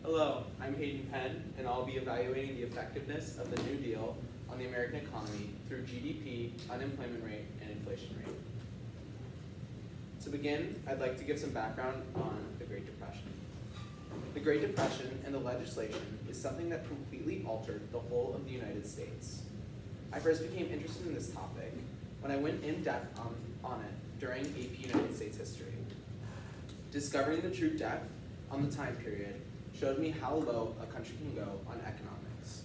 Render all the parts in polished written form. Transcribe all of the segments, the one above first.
Hello, I'm Hayden Penn, and I'll be evaluating the effectiveness of the New Deal on the American economy through GDP, unemployment rate, and inflation rate. To begin, I'd like to give some background on the Great Depression. The Great Depression and the legislation is something that completely altered the whole of the United States. I first became interested in this topic when I went in depth on it during AP United States History. Discovering the true depth on the time period showed me how low a country can go on economics.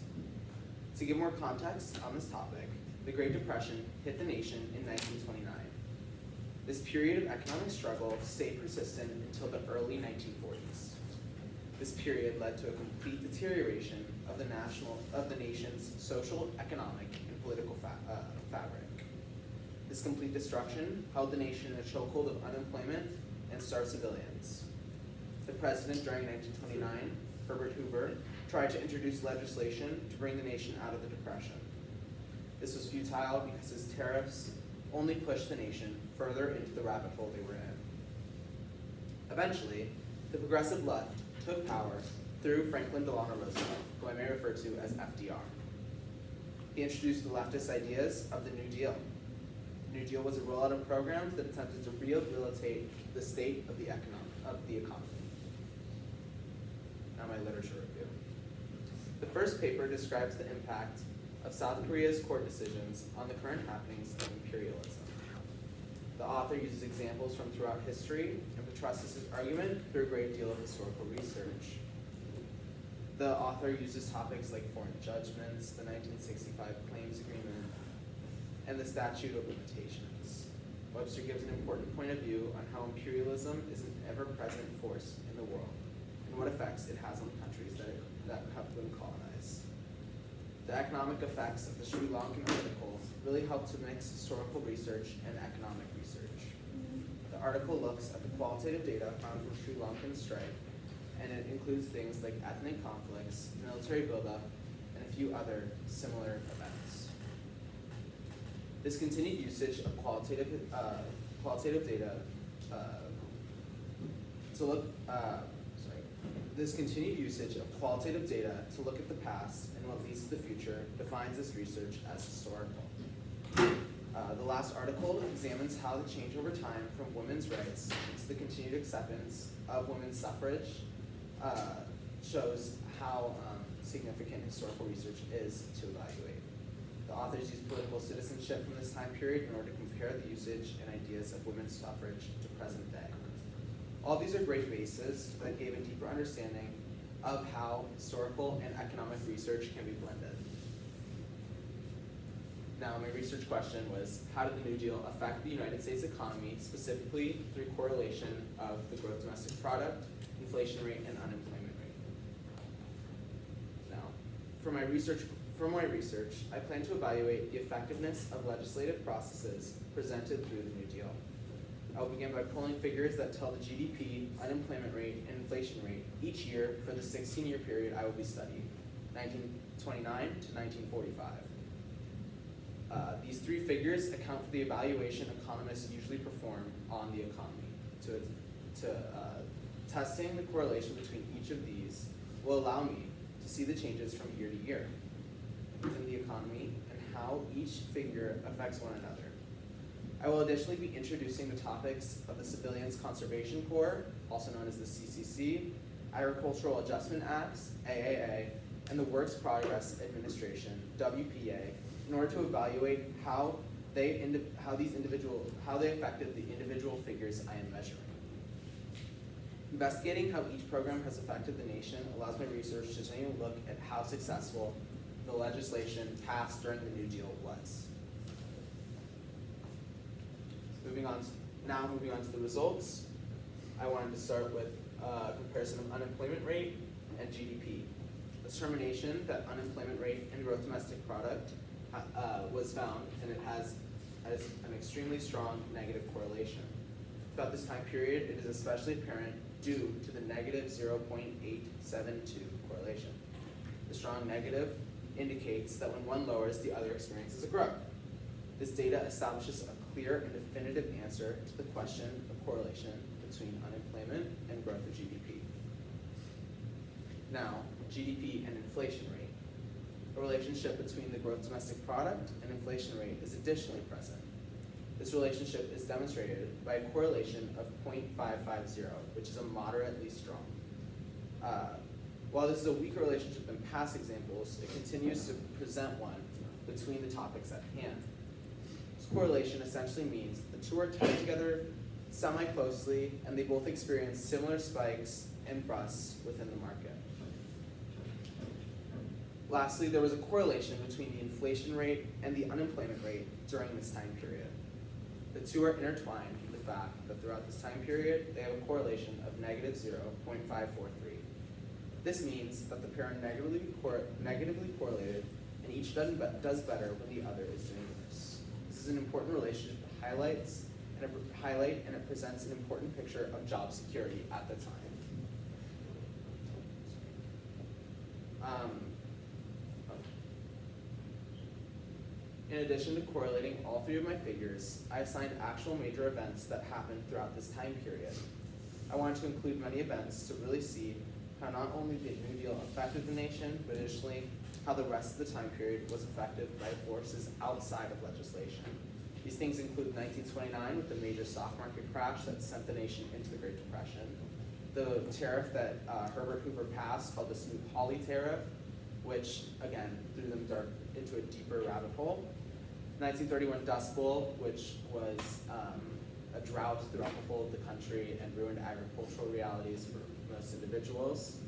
To give more context on this topic, the Great Depression hit the nation in 1929. This period of economic struggle stayed persistent until the early 1940s. This period led to a complete deterioration of the nation's social, economic, and political fabric. This complete destruction held the nation in a chokehold of unemployment and starved civilians. The president during 1929, Herbert Hoover, tried to introduce legislation to bring the nation out of the Depression. This was futile because his tariffs only pushed the nation further into the rabbit hole they were in. Eventually, the progressive left took power through Franklin Delano Roosevelt, who I may refer to as FDR. He introduced the leftist ideas of the New Deal. The New Deal was a rollout of programs that attempted to rehabilitate the state of the economy. Now my literature review. The first paper describes the impact of South Korea's court decisions on the current happenings of imperialism. The author uses examples from throughout history and buttresses his argument through a great deal of historical research. The author uses topics like foreign judgments, the 1965 Claims Agreement, and the Statute of Limitations. Webster gives an important point of view on how imperialism is an ever-present force in the world and what effects it has on the countries that have been colonized. The economic effects of the Sri Lankan article really helped to mix historical research and economic research. The article looks at the qualitative data found from Sri Lankan strife, and it includes things like ethnic conflicts, military buildup, and a few other similar events. This continued usage of qualitative data This continued usage of qualitative data to look at the past and what leads to the future defines this research as historical. The last article examines how the change over time from women's rights to the continued acceptance of women's suffrage shows how significant historical research is to evaluate. The authors use political citizenship from this time period in order to compare the usage and ideas of women's suffrage to present day. All these are great bases that gave a deeper understanding of how historical and economic research can be blended. Now, my research question was, how did the New Deal affect the United States economy, specifically through correlation of the gross domestic product, inflation rate, and unemployment rate? Now, from my research, I plan to evaluate the effectiveness of legislative processes presented through the New Deal. I will begin by pulling figures that tell the GDP, unemployment rate, and inflation rate each year for the 16-year period I will be studying, 1929 to 1945. These three figures account for the evaluation economists usually perform on the economy. Testing the correlation between each of these will allow me to see the changes from year to year within the economy and how each figure affects one another. I will additionally be introducing the topics of the Civilians Conservation Corps, also known as the CCC, Agricultural Adjustment Acts, AAA, and the Works Progress Administration, WPA, in order to evaluate how they affected the individual figures I am measuring. Investigating how each program has affected the nation allows my research to take a look at how successful the legislation passed during the New Deal was. Moving on to the results, I wanted to start with a comparison of unemployment rate and GDP. The determination that unemployment rate and gross domestic product was found, and it has an extremely strong negative correlation. Throughout this time period, it is especially apparent due to the negative 0.872 correlation. The strong negative indicates that when one lowers, the other experiences a growth. This data establishes a clear and definitive answer to the question of correlation between unemployment and growth of GDP. Now, GDP and inflation rate. A relationship between the gross domestic product and inflation rate is additionally present. This relationship is demonstrated by a correlation of 0.550, which is a moderately strong. While this is a weaker relationship than past examples, it continues to present one between the topics at hand. This correlation essentially means the two are tied together semi-closely, and they both experience similar spikes and busts within the market. Lastly, there was a correlation between the inflation rate and the unemployment rate during this time period. The two are intertwined in the fact that throughout this time period, they have a correlation of negative 0.543. This means that the pair are negatively correlated, and each does better when the other is doing worse. This is an important relationship that highlights and it presents an important picture of job security at the time. In addition to correlating all three of my figures, I assigned actual major events that happened throughout this time period. I wanted to include many events to really see how not only the New Deal affected the nation, but additionally how the rest of the time period was affected by forces outside of legislation. These things include 1929 with the major stock market crash that sent the nation into the Great Depression, the tariff that Herbert Hoover passed called the Smoot-Hawley tariff, which again threw them into a deeper rabbit hole. 1931 Dust Bowl, which was a drought throughout the whole of the country and ruined agricultural realities for most individuals,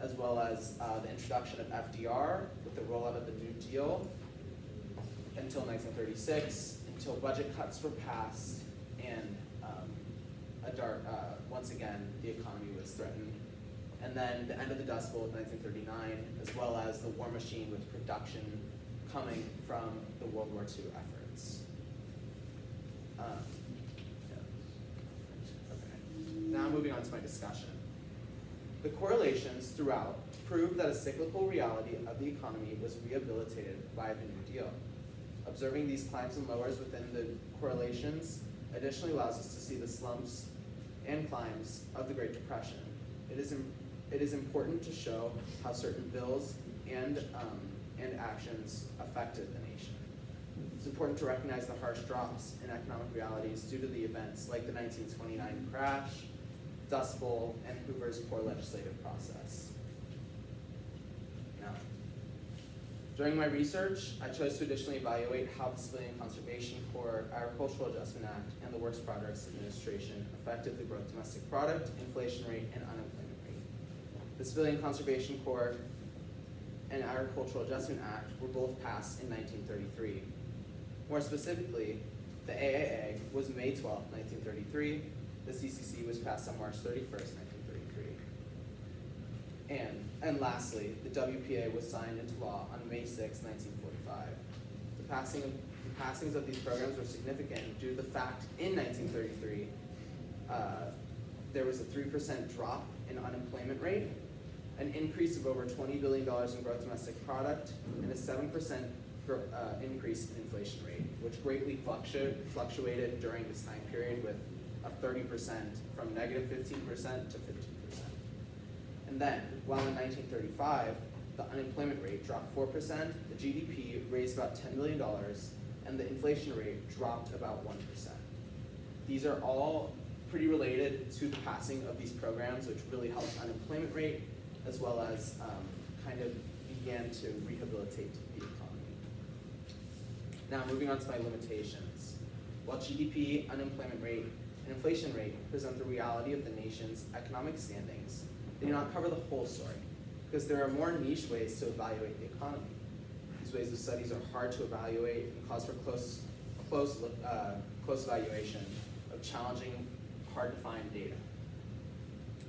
as well as the introduction of FDR with the rollout of the New Deal until 1936, until budget cuts were passed and once again the economy was threatened. And then the end of the Dust Bowl of 1939, as well as the war machine with production coming from the World War II efforts. Now moving on to my discussion. The correlations throughout prove that a cyclical reality of the economy was rehabilitated by the New Deal. Observing these climbs and lowers within the correlations additionally allows us to see the slumps and climbs of the Great Depression. It is important to show how certain bills and actions affected the nation. It's important to recognize the harsh drops in economic realities due to the events like the 1929 crash, Dust Bowl, and Hoover's poor legislative process. Now, during my research, I chose to additionally evaluate how the Civilian Conservation Corps, Agricultural Adjustment Act, and the Works Products Administration affected the gross domestic product, inflation rate, and unemployment rate. The Civilian Conservation Corps and Agricultural Adjustment Act were both passed in 1933. More specifically, the AAA was May 12, 1933. The CCC was passed on March 31st, 1933. And lastly, the WPA was signed into law on May 6, 1945. The passings of these programs were significant due to the fact in 1933, there was a 3% drop in unemployment rate, an increase of over $20 billion in gross domestic product, and a 7% increase in inflation rate, which greatly fluctuated during this time period with a 30% from negative 15% to 15%. And then, while in 1935, the unemployment rate dropped 4%, the GDP raised about $10 billion, and the inflation rate dropped about 1%. These are all pretty related to the passing of these programs, which really helped unemployment rate, as well as kind of began to rehabilitate the economy. Now, moving on to my limitations. While GDP, unemployment rate, and inflation rate present the reality of the nation's economic standings, they do not cover the whole story, because there are more niche ways to evaluate the economy. These ways of studies are hard to evaluate and cause for close evaluation of challenging, hard-to-find data.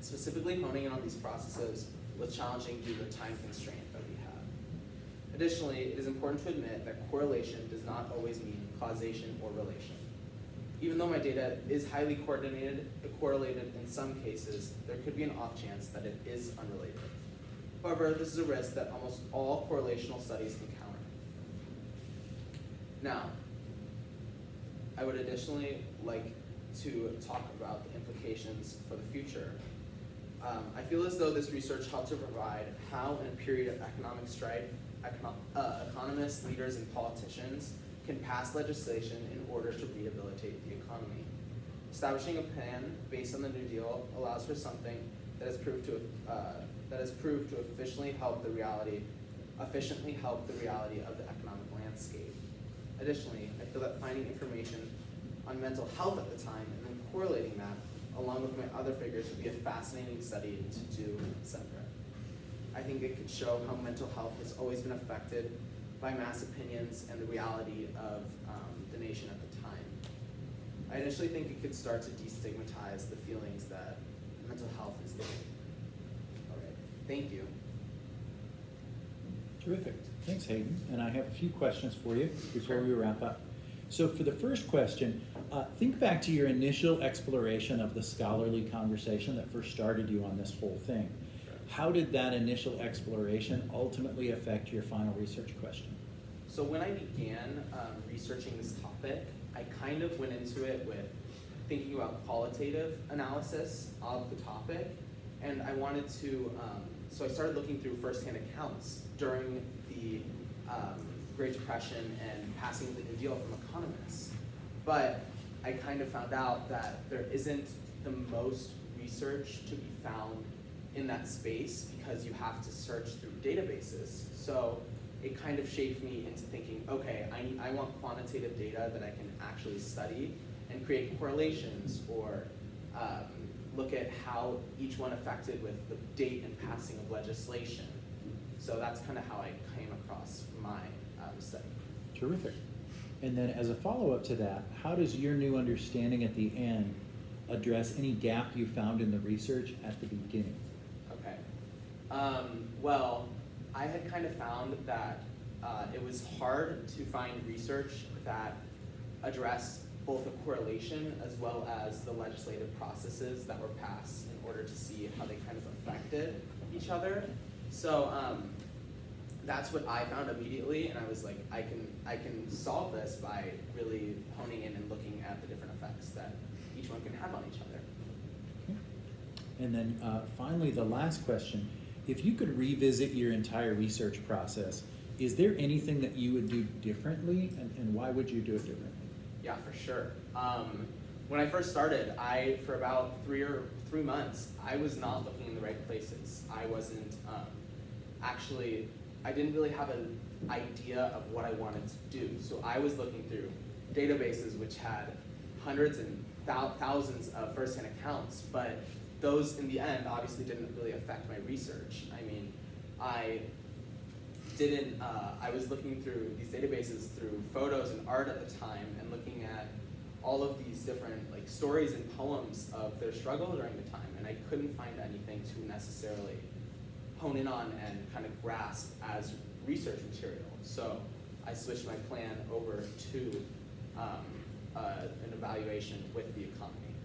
Specifically, honing in on these processes was challenging due to the time constraint that we have. Additionally, it is important to admit that correlation does not always mean causation or relation. Even though my data is highly correlated in some cases, there could be an off chance that it is unrelated. However, this is a risk that almost all correlational studies encounter. Now, I would additionally like to talk about the implications for the future I feel as though this research helped to provide how in a period of economic strife, economists, leaders, and politicians can pass legislation in order to rehabilitate the economy. Establishing a plan based on the New Deal allows for something that has proved to efficiently help the reality of the economic landscape. Additionally, I feel that finding information on mental health at the time and then correlating that along with my other figures would be a fascinating study to do separate. I think it could show how mental health has always been affected by mass opinions and the reality of the nation at the time. I initially think it could start to destigmatize the feelings that mental health is there. All right, thank you. Terrific. Thanks, Hayden. And I have a few questions for you before we wrap up. So for the first question, think back to your initial exploration of the scholarly conversation that first started you on this whole thing. How did that initial exploration ultimately affect your final research question? So when I began researching this topic, I kind of went into it with thinking about qualitative analysis of the topic, and I wanted to, so I started looking through firsthand accounts during the Great Depression and passing of the New Deal from economists. But I kind of found out that there isn't the most research to be found in that space because you have to search through databases. So it kind of shaped me into thinking, okay, I want quantitative data that I can actually study and create correlations or look at how each one affected with the date and passing of legislation. So that's kind of how I came across my study. Terrific. And then as a follow-up to that, how does your new understanding at the end address any gap you found in the research at the beginning? Okay. Well, I had kind of found that it was hard to find research that addressed both a correlation as well as the legislative processes that were passed in order to see how they kind of affected each other. So that's what I found immediately, and I was like, I can solve this by really honing in and looking at the different effects that each one can have on each other. Okay. And then finally, the last question. If you could revisit your entire research process, is there anything that you would do differently, and why would you do it differently? Yeah, for sure. When I first started, for about 3 months, I was not looking in the right places. I wasn't I didn't really have an idea of what I wanted to do. So I was looking through databases which had hundreds and thousands of first-hand accounts, but those in the end obviously didn't really affect my research. I mean, I was looking through these databases through photos and art at the time and looking at all of these different stories and poems of their struggle during the time, and I couldn't find anything to necessarily hone in on and kind of grasp as research material. So I switched my plan over to an evaluation with the economy.